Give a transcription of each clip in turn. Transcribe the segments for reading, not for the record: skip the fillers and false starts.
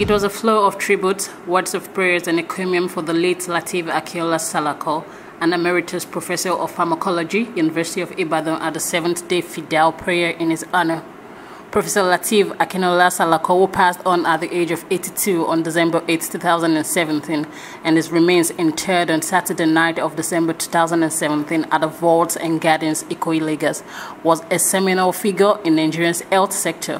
It was a flow of tributes, words of prayers, and encomium for the late Lateef Akinola Salako'S, an emeritus professor of pharmacology, University of Ibadan, at the 7th-day Fidau prayer in his honor. Professor Lateef Akinola Salako'S, who passed on at the age of 82 on December 8, 2017, and his remains interred on Saturday night of December 2017 at the Vaults and Gardens, Ikoyi, Lagos, was a seminal figure in Nigeria's health sector.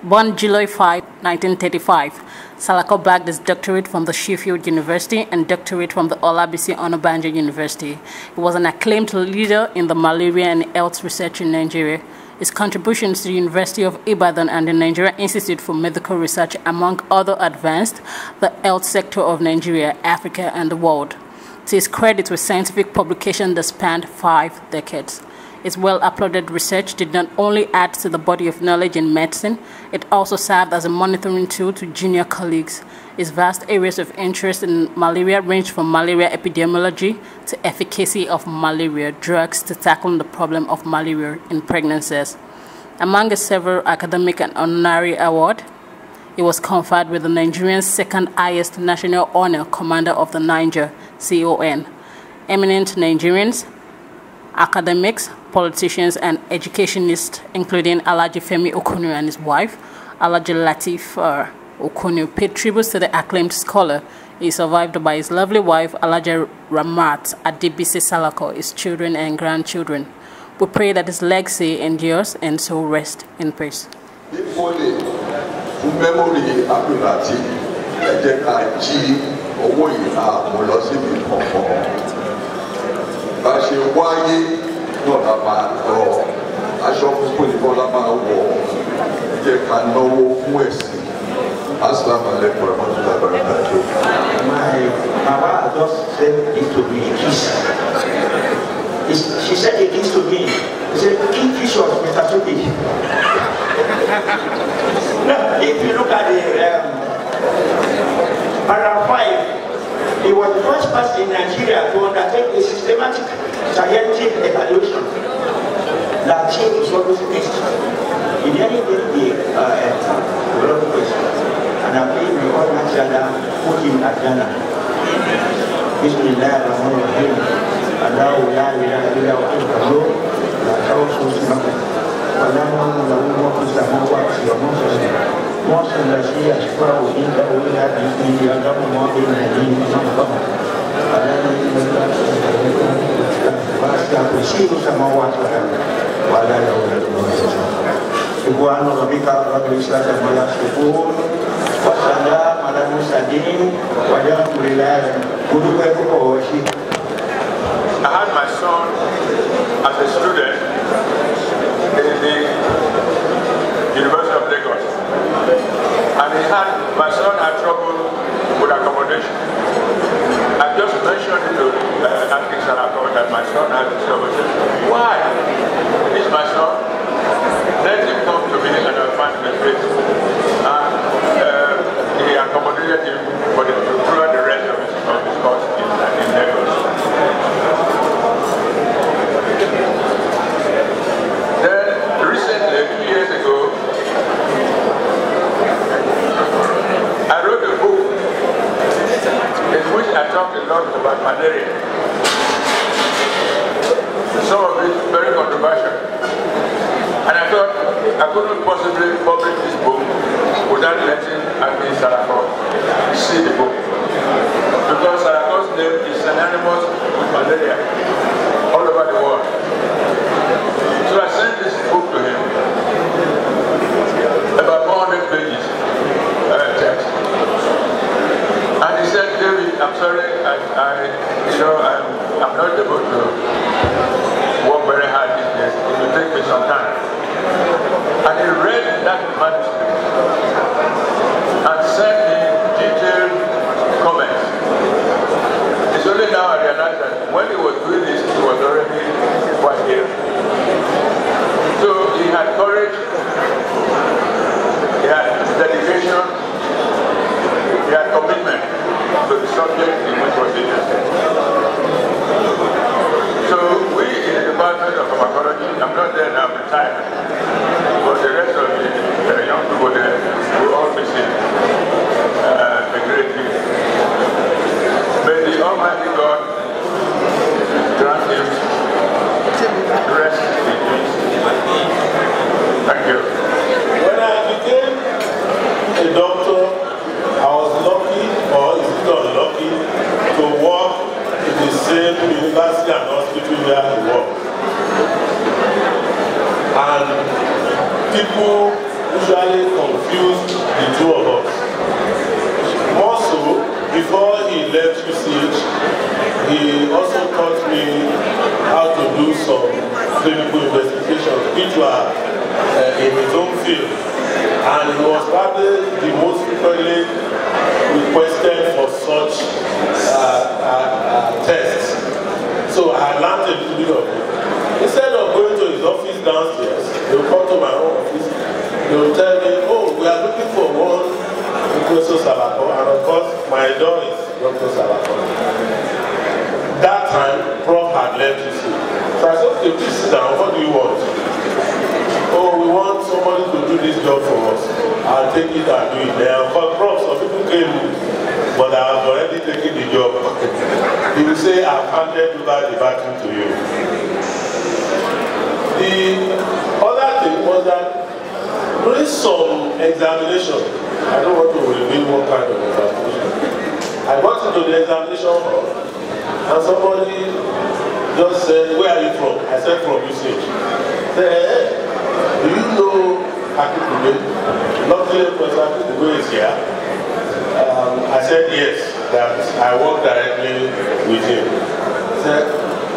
Born July 5, 1935, Salako'S bagged his doctorate from the Sheffield University and doctorate from the Olabisi Onabanjo University. He was an acclaimed leader in the malaria and health research in Nigeria. His contributions to the University of Ibadan and the Nigeria Institute for Medical Research, among other, advanced the health sector of Nigeria, Africa, and the world. To his credit, with scientific publications that spanned 5 decades. His well-applauded research did not only add to the body of knowledge in medicine, it also served as a monitoring tool to junior colleagues. His vast areas of interest in malaria ranged from malaria epidemiology to efficacy of malaria drugs to tackling the problem of malaria in pregnancies. Among his several academic and honorary awards, he was conferred with the Nigerian's second highest national honor, Commander of the Niger, CON. Eminent Nigerians, academics, politicians, and educationists, including Alhaji Femi Okunu and his wife, Alhaji Lateef Okunu, paid tributes to the acclaimed scholar. He is survived by his lovely wife, Alhaji Ramat Adebisi Salako'S, his children and grandchildren. We pray that his legacy endures and so rest in peace. Assalamu alaikum warahmatullahi wabarakatuh. My mama just said it to me, kiss. She said it to me. She said, "Eat fish of Mr. Suki." Now, if you look at the paragraph 5, he was the first person in Nigeria to undertake a systematic scientific evaluation. Lateef is always missed. He didn't get the question. And I believe we all naturally put him at Ghana. Bismillah ar-Rahman ar-Rahim. Allahu la ilaha illa huwa la tawassul sinahu. Wa la lahu ma fi samawati wa ma fi al-ardh. Wa la shay'a yashfa'u illa illa bi'idhnihi ya'lamu ma bayna aydihim wa ma khalfahum. Wa la ya'lamu kursiyyuhu samawati wal ardh. Wa la ya'lamu Subhana rabbika rabbil izzati amma yasifun. Wassalam ala mursalin walhamdulillah. I had my son as a student in the University of Lagos, and my son had trouble with accommodation. I just mentioned to Salako'S that my son had this trouble. Why? He's my son. Let him come to me and I'll find the place. And he accommodated him throughout the rest of his course in Lagos. Then recently, 2 years ago, I wrote a book in which I talked a lot about malaria. Some of it very controversial. And I thought I couldn't possibly publish this book without letting Salako'S see the book. Because Salako'S name is synonymous with malaria all over the world. So I sent this book to him, about 400 pages text. And he said, "David, I'm sorry, I'm not able to work very hard these days. It will take me some time." And he read that manuscript and sent me detailed comments. It's only now I realize that when he was doing this, he was already quite ill. So he had courage, he had dedication, he had commitment to the subject in which he was interested. So we in the Department of Pharmacology, I'm not there now, I'm retired. But the rest of the young people there will all be sick. people usually confuse the two of us. More so, before he left UCH, he also taught me how to do some clinical investigations, which were in his own field. And he was probably the most frequently requested for such tests. So I learned a little bit of it. Instead of going to his office downstairs, they will come to my own office. They will tell me, oh, we are looking for one Professor Salako'S, and of course, my door is Dr. Salako'S. That time, Prof had left to see. So I said, okay, please sit down, what do you want? Oh, we want somebody to do this job for us. I'll take it and do it. There are Prof, some people came, but I have already taken the job. He will say, I've handed over the baton to you. The other thing was that during some examination, I don't want to reveal what kind of examination. I got into the examination hall, and somebody just said, where are you from? I said, from UCH. He said, hey, do you know Akinola? Luckily, Professor Akinola is here. I said, yes, that I work directly with him. He said,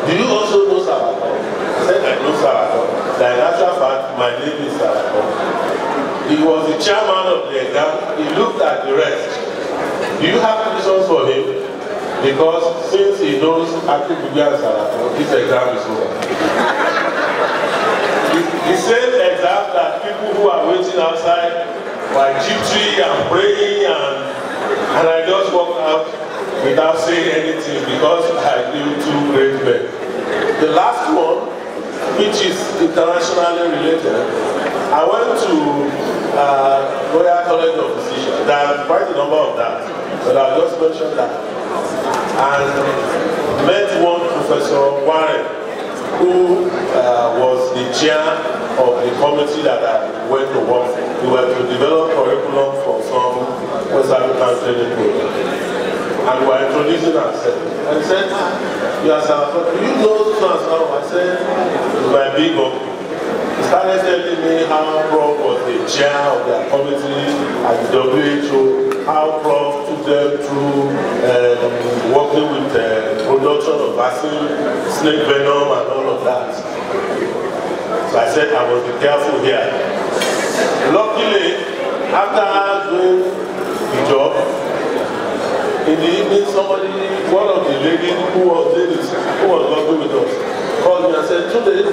do you also know Salako'S? I said, I know Salako'S. In actual fact, my name is Salako'S. He was the chairman of the exam. He looked at the rest. Do you have questions for him? Because since he knows Akinola and Salako'S, this exam is over. The same exam that people who are waiting outside were jittery and praying, and I just walked out without saying anything because I knew two great men. The last one, which is internationally related, I went to Royal College of Physicians. There are quite a number of that, but I'll just mention that. And met one Professor Warren, who was the chair of the committee that I went to work for. We were to develop curriculum for some West African training program. And we were introducing ourselves. And he said, you are Salako'S, do you know so and so? I said, it's my big uncle. He started telling me how Prof was the chair of their committee at the WHO, how Prof took them through working with production of vaccine, snake venom and all of that. So I said I must be careful here. Luckily, after doing the job, in the evening somebody, one of the ladies who was working with us, called me and said, today,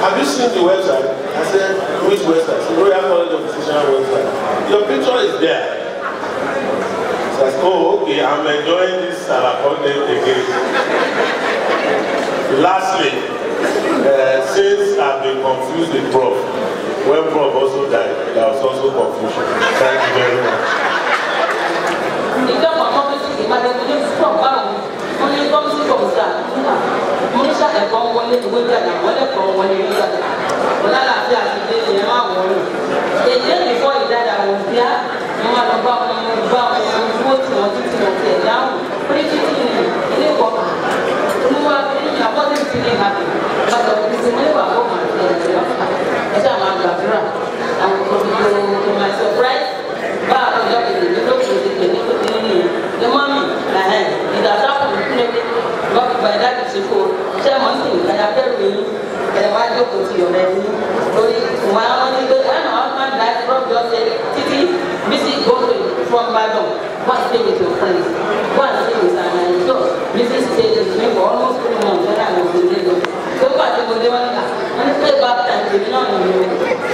have you seen the website? I said, which website? The Royal College of Physicians website. Your picture is there. So I said, oh, okay, I'm enjoying this Salako'S again. Lastly, since I've been confused with Prof, when Prof also died, there was also confusion. Thank you very much. Before he died, I was there. My surprise, the mommy, it has happened by that before. Share one thing, I have told you, and I go to your menu. My husband died, Prof just said, Titi, Missy, go from Badon. One stay with your friends. One stay with Anna. So, Mrs. stayed with me for almost 3 months when I was in Lagos. So, what they were doing, and it's way back time, they did not know.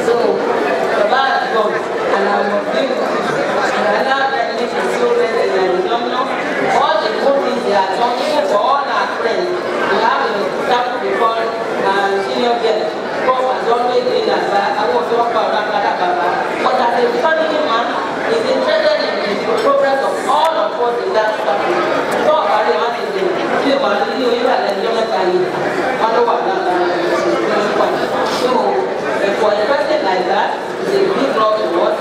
So, the bar is gone, and I was doing and I now that makes it so ready, and all the good things they are talking for all our friends. We have a staff before senior girl. Prof has always been as I was talking about that, but as a family man, is interested in the progress of all of us in that staff. So I want to say, you are the new era and you're not dying. So for a person like that, it's a big love to us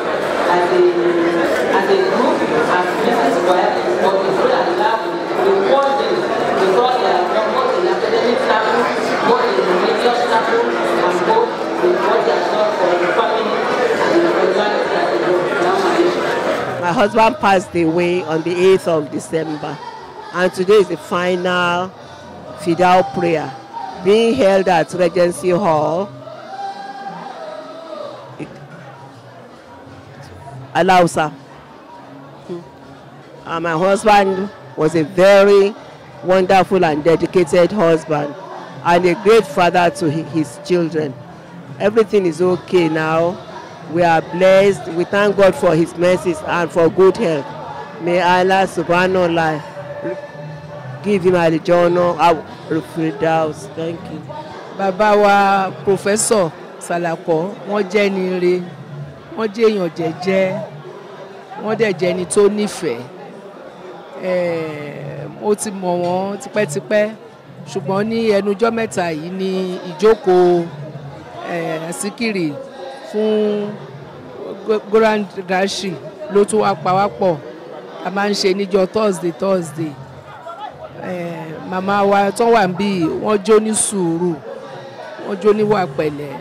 as a group. husband passed away on the 8th of December. And today is the final Fidau prayer being held at Regency Hall. Alausa. My husband was a very wonderful and dedicated husband and a great father to his children. Everything is okay now. We are blessed. We thank God for his mercies and for good health. May Allah subhanahu wa ta'ala give him a journal of Fidau. Thank you. Bàbá wa Professor Salako, wọ́n jẹ́ ni ire, wọ́n jẹ́ èèyàn jẹ́jẹ́, wọ́n dẹ̀ jẹ́ ni tó nífẹ̀ẹ́. Mo ti mọ̀ wọ́n tipẹ́tipẹ́, ṣùgbọ́n ní ẹnujọ́ mẹ́ta yìí ní ìjókòó síkìrì fún Grand Gashi ló tún wá pawápọ̀. A máa ń ṣe níjọ́ Thursday. Màmá wa tó wà níbí wọ́n jó ní sùúrù, wọ́n jó níwà pẹ̀lẹ́.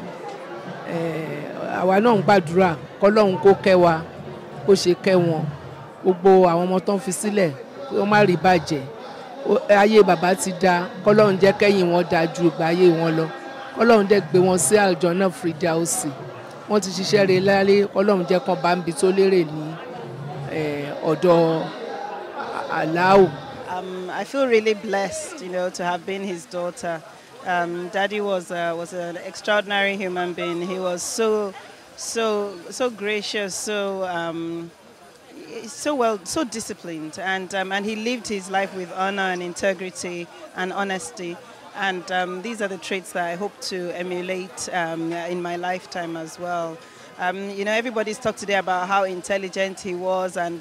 Àwa náà ń gbàdúrà k'Ọlọ́run kó kẹ́ wa, kó ṣe kẹ́ wọn. Gbogbo àwọn ọmọ tó ń fi sílẹ̀ kí wọ́n má rí bàjẹ́. Ayé bàbá ti da, k'Ọlọ́run jẹ́ kẹ́yìn wọn dáa ju ìgbà ayé wọn lọ. K'Ọlọ́run dẹ̀ gbé wọn sí àlùjànnà Fídáùsì. Wọ́n ti ṣiṣẹ́ rere láyé, k'Ọlọ́run jẹ́ kán bá ń bi tó lérè ní ọ̀dọ̀ Allahu. I feel really blessed, to have been his daughter. Daddy was an extraordinary human being. He was so gracious, so disciplined, and he lived his life with honor and integrity and honesty. And these are the traits that I hope to emulate in my lifetime as well. Everybody's talked today about how intelligent he was and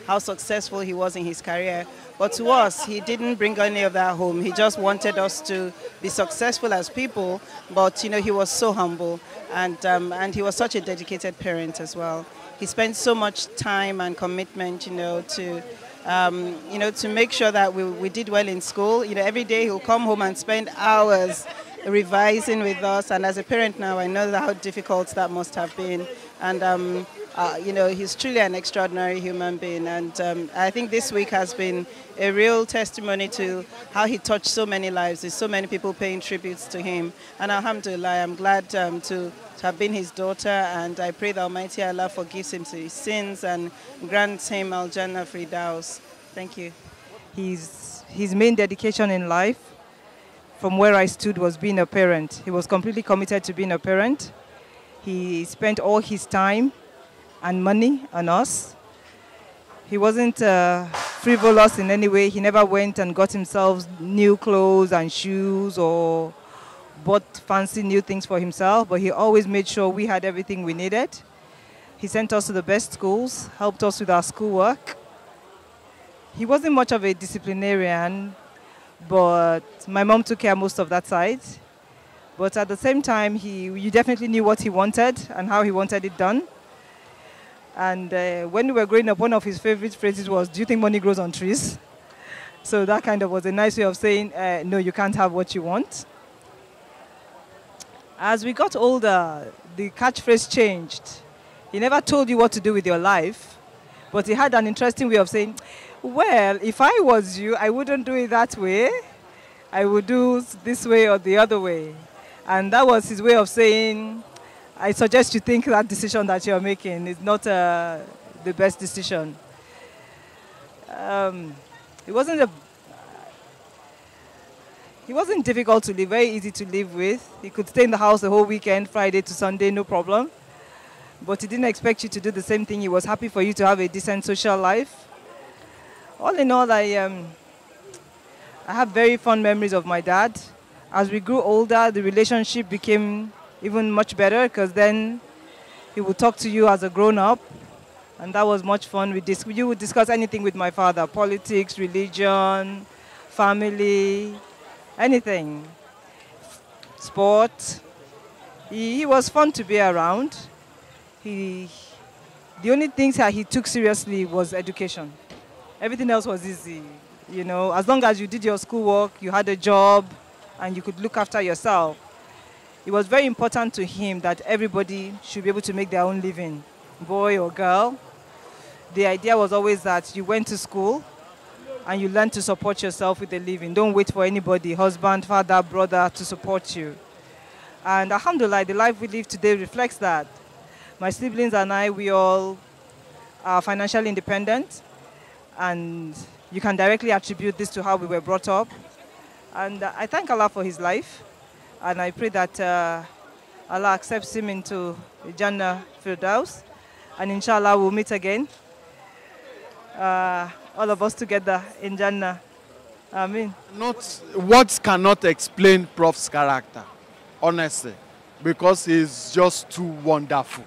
how successful he was in his career. But to us, he didn't bring any of that home. He just wanted us to be successful as people. But, he was so humble. And he was such a dedicated parent as well. He spent so much time and commitment, to make sure that we did well in school. Every day he'll come home and spend hours revising with us. And as a parent now, I know how difficult that must have been. And, he's truly an extraordinary human being. And I think this week has been a real testimony to how he touched so many lives. There's so many people paying tributes to him. And alhamdulillah, I'm glad to have been his daughter. And I pray the Almighty Allah forgives him his sins and grants him Al-Jannah Firdaus. Thank you. His main dedication in life, from where I stood, was being a parent. He was completely committed to being a parent. He spent all his time and money on us. He wasn't frivolous in any way. He never went and got himself new clothes and shoes or bought fancy new things for himself, but he always made sure we had everything we needed. He sent us to the best schools, helped us with our schoolwork. He wasn't much of a disciplinarian, but my mom took care most of that side. But at the same time, you definitely knew what he wanted and how he wanted it done. And when we were growing up, one of his favorite phrases was, "Do you think money grows on trees?" So that kind of was a nice way of saying, no, you can't have what you want. As we got older, the catchphrase changed. He never told you what to do with your life, but he had an interesting way of saying, well, if I was you, I wouldn't do it that way. I would do this way or the other way. And that was his way of saying, I suggest you think that decision that you're making is not the best decision. It wasn't difficult to live, very easy to live with. He could stay in the house the whole weekend, Friday to Sunday, no problem. But he didn't expect you to do the same thing. He was happy for you to have a decent social life. All in all, I have very fond memories of my dad. As we grew older, the relationship became even much better because then he would talk to you as a grown-up, and that was much fun. You would discuss anything with my father, politics, religion, family, anything, sport. He was fun to be around. The only things that he took seriously was education. Everything else was easy. As long as you did your schoolwork, you had a job, and you could look after yourself. It was very important to him that everybody should be able to make their own living, boy or girl. The idea was always that you went to school and you learned to support yourself with a living. Don't wait for anybody, husband, father, brother, to support you. And alhamdulillah, the life we live today reflects that. My siblings and I, we all are financially independent, and you can directly attribute this to how we were brought up. And I thank Allah for his life, and I pray that Allah accepts him into the Jannah Fidau, and inshallah we'll meet again, all of us together in Jannah. Amen. Words cannot explain Prof's character, honestly, because he's just too wonderful.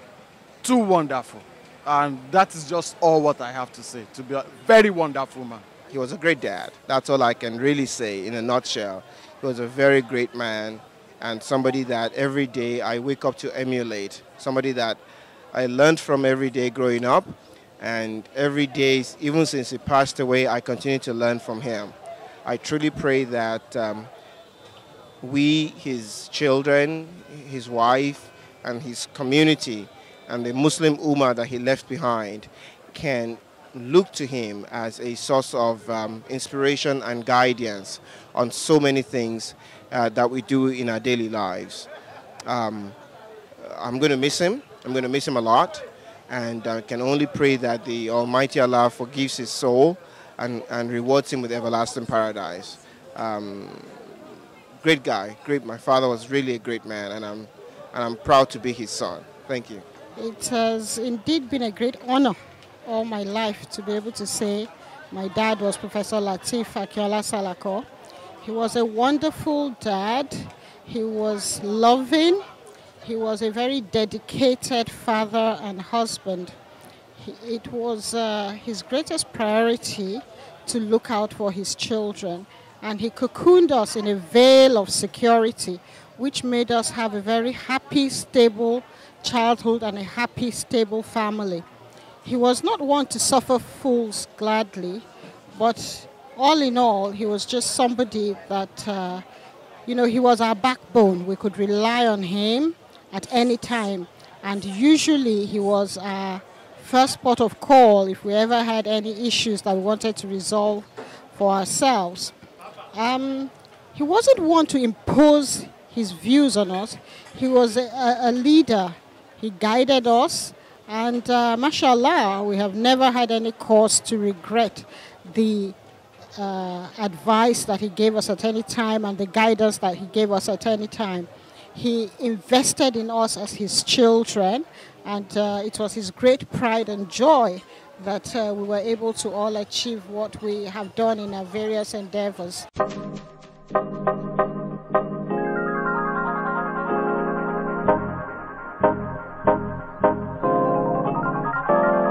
Too wonderful. And that is just all what I have to say. To be a very wonderful man. He was a great dad. That's all I can really say in a nutshell. He was a very great man and somebody that every day I wake up to emulate. Somebody that I learned from every day growing up. And every day, even since he passed away, I continue to learn from him. I truly pray that we, his children, his wife, and his community, and the Muslim Ummah that he left behind can look to him as a source of inspiration and guidance on so many things that we do in our daily lives. I'm going to miss him. I'm going to miss him a lot. And I can only pray that the Almighty Allah forgives his soul and rewards him with everlasting paradise. Great guy. Great. My father was really a great man, and I'm proud to be his son. Thank you. It has indeed been a great honor all my life to be able to say my dad was Professor Lateef Akinola Salako'S. He was a wonderful dad. He was loving. He was a very dedicated father and husband. It was his greatest priority to look out for his children. And he cocooned us in a veil of security, which made us have a very happy, stable childhood and a happy, stable family. He was not one to suffer fools gladly, but all in all, he was just somebody that, he was our backbone. We could rely on him at any time. And usually he was our first port of call if we ever had any issues that we wanted to resolve for ourselves. He wasn't one to impose his views on us. He was a leader. He guided us, and mashallah, we have never had any cause to regret the advice that he gave us at any time and the guidance that he gave us at any time. He invested in us as his children, and it was his great pride and joy that we were able to all achieve what we have done in our various endeavors.